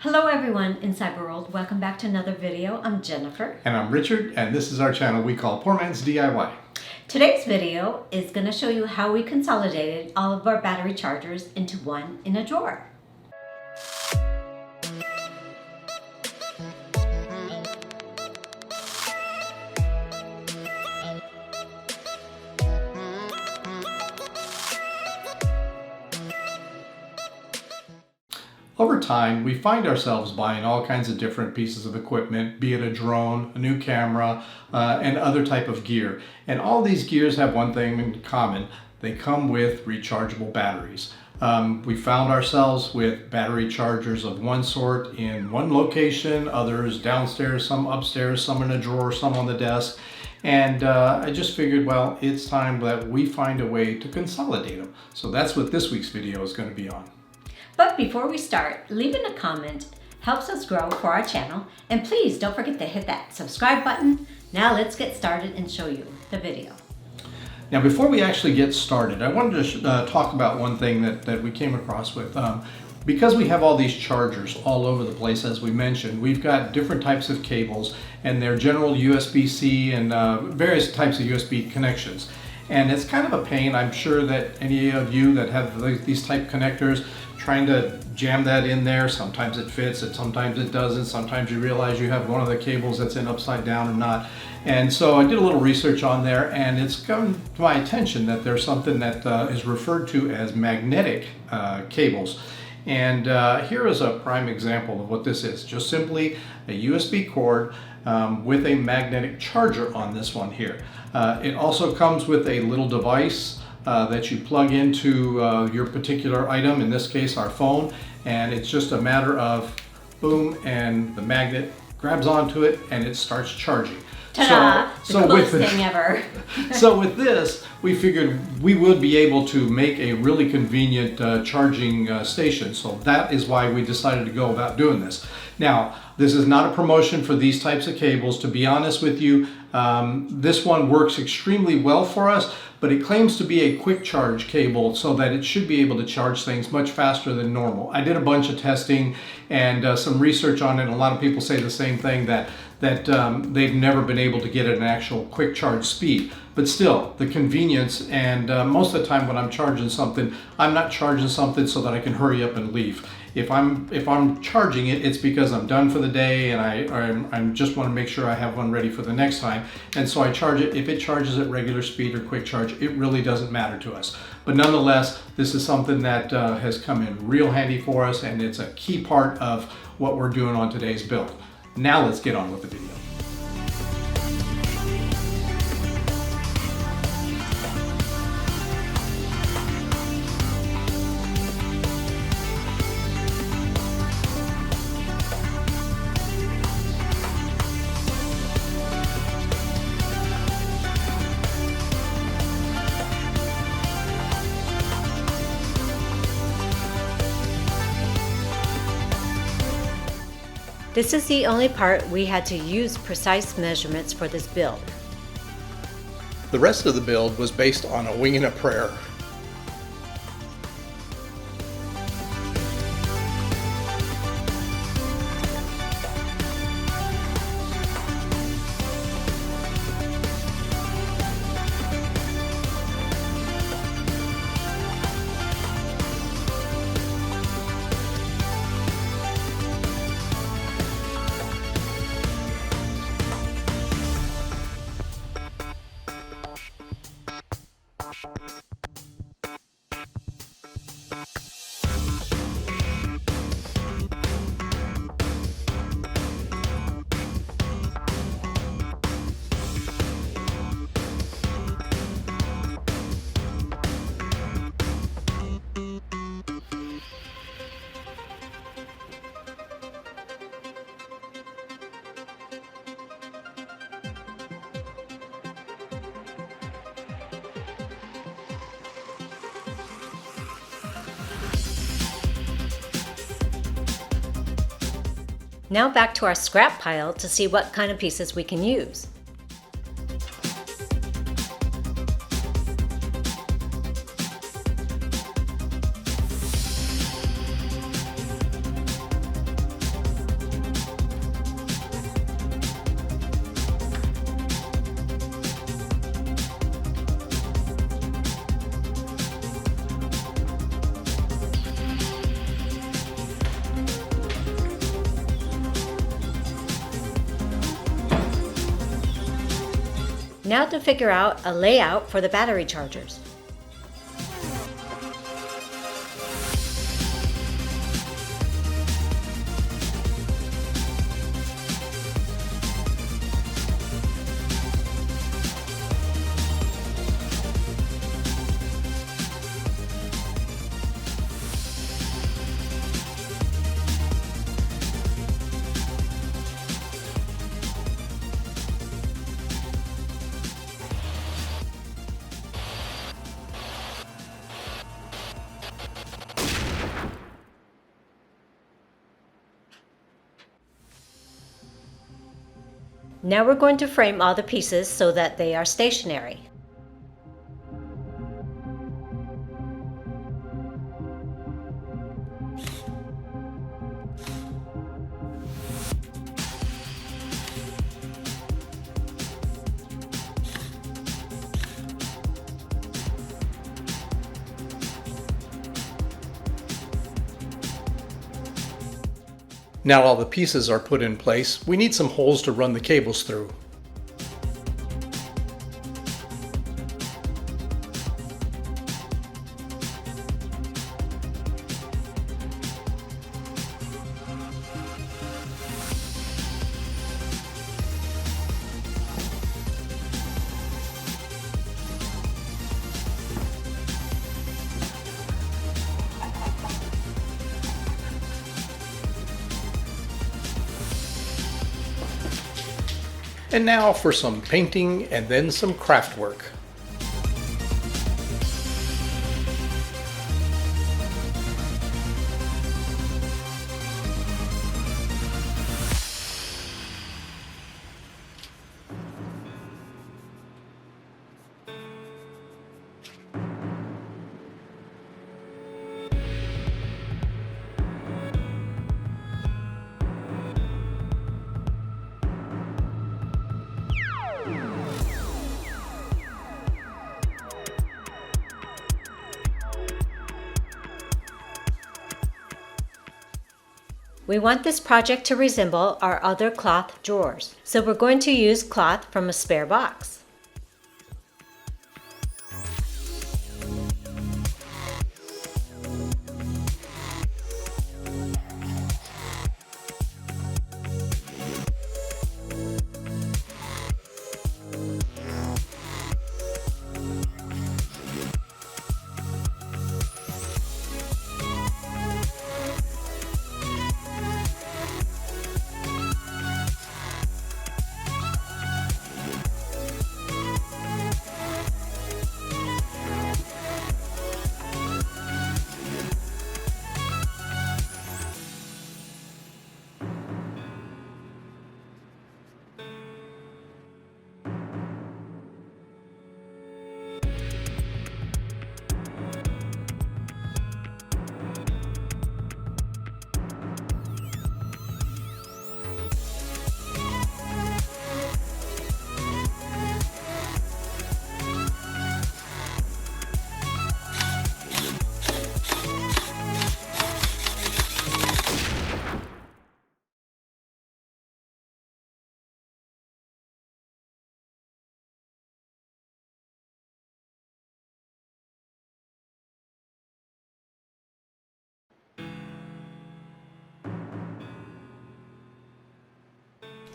Hello everyone in Cyber World. Welcome back to another video. I'm Jennifer. And I'm Richard, and this is our channel we call Poor Man's DIY. Today's video is going to show you how we consolidated all of our battery chargers into one in a drawer. Over time, we find ourselves buying all kinds of different pieces of equipment, be it a drone, a new camera, and other type of gear. And all these gears have one thing in common. They come with rechargeable batteries. We found ourselves with battery chargers of one sort in one location, others downstairs, some upstairs, some in a drawer, some on the desk. And I just figured, well, it's time that we find a way to consolidate them. So that's what this week's video is going to be on. But before we start, leaving a comment helps us grow for our channel. And please don't forget to hit that subscribe button. Now let's get started and show you the video. Now, before we actually get started, I wanted to talk about one thing that we came across with. Because we have all these chargers all over the place, as we mentioned, we've got different types of cables, and they're general USB-C and various types of USB connections. And it's kind of a pain. I'm sure that any of you that have these type connectors, trying to jam that in there, sometimes it fits, and sometimes it doesn't. Sometimes you realize you have one of the cables that's in upside down or not. And so I did a little research on there, and it's come to my attention that there's something that is referred to as magnetic cables. And here is a prime example of what this is. Just simply a USB cord with a magnetic charger on this one here. It also comes with a little device that you plug into your particular item, in this case our phone, and it's just a matter of boom, and the magnet grabs onto it and it starts charging. Ta-da! The coolest thing ever. So with this, we figured we would be able to make a really convenient charging station. So that is why we decided to go about doing this. Now, this is not a promotion for these types of cables. To be honest with you, this one works extremely well for us, but it claims to be a quick charge cable so that it should be able to charge things much faster than normal. I did a bunch of testing and some research on it, and a lot of people say the same thing, that they've never been able to get an actual quick charge speed. But still, the convenience, and most of the time when I'm charging something, I'm not charging something so that I can hurry up and leave. If I'm charging it, it's because I'm done for the day and I just want to make sure I have one ready for the next time. And so I charge it. If it charges at regular speed or quick charge, it really doesn't matter to us. But nonetheless, this is something that has come in real handy for us, and it's a key part of what we're doing on today's build. Now let's get on with the video. This is the only part we had to use precise measurements for this build. The rest of the build was based on a wing and a prayer. Now back to our scrap pile to see what kind of pieces we can use. Now to figure out a layout for the battery chargers. Now we're going to frame all the pieces so that they are stationary. Now all the pieces are put in place, we need some holes to run the cables through. And now for some painting and then some craft work. We want this project to resemble our other cloth drawers, so we're going to use cloth from a spare box.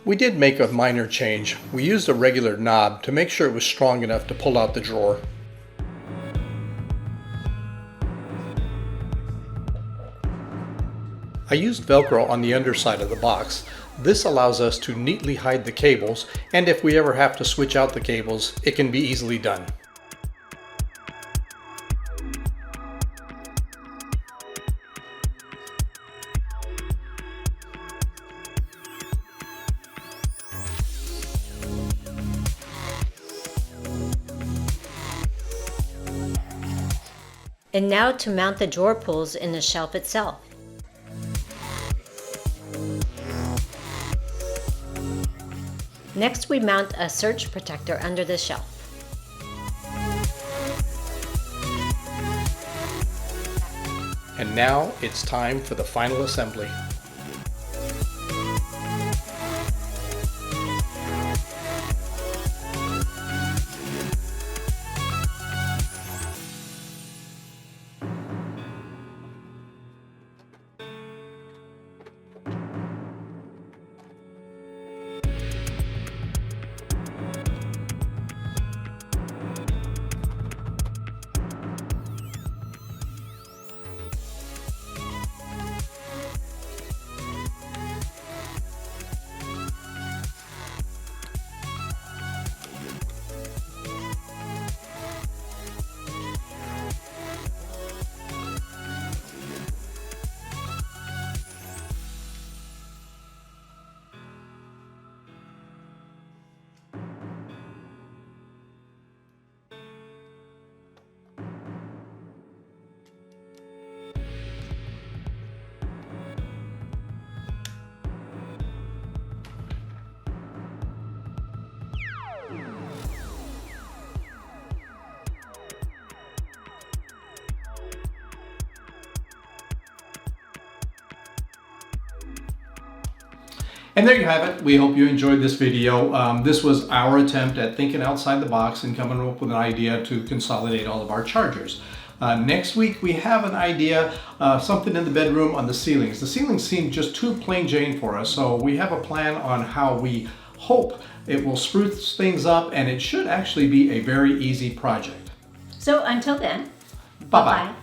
We did make a minor change. We used a regular knob to make sure it was strong enough to pull out the drawer. I used Velcro on the underside of the box. This allows us to neatly hide the cables, and if we ever have to switch out the cables, it can be easily done. And now to mount the drawer pulls in the shelf itself. Next, we mount a surge protector under the shelf. And now it's time for the final assembly. And there you have it. We hope you enjoyed this video. This was our attempt at thinking outside the box and coming up with an idea to consolidate all of our chargers. Next week we have an idea, something in the bedroom on the ceilings. The ceilings seem just too plain Jane for us, so we have a plan on how we hope it will spruce things up, and it should actually be a very easy project. So until then, Bye-bye.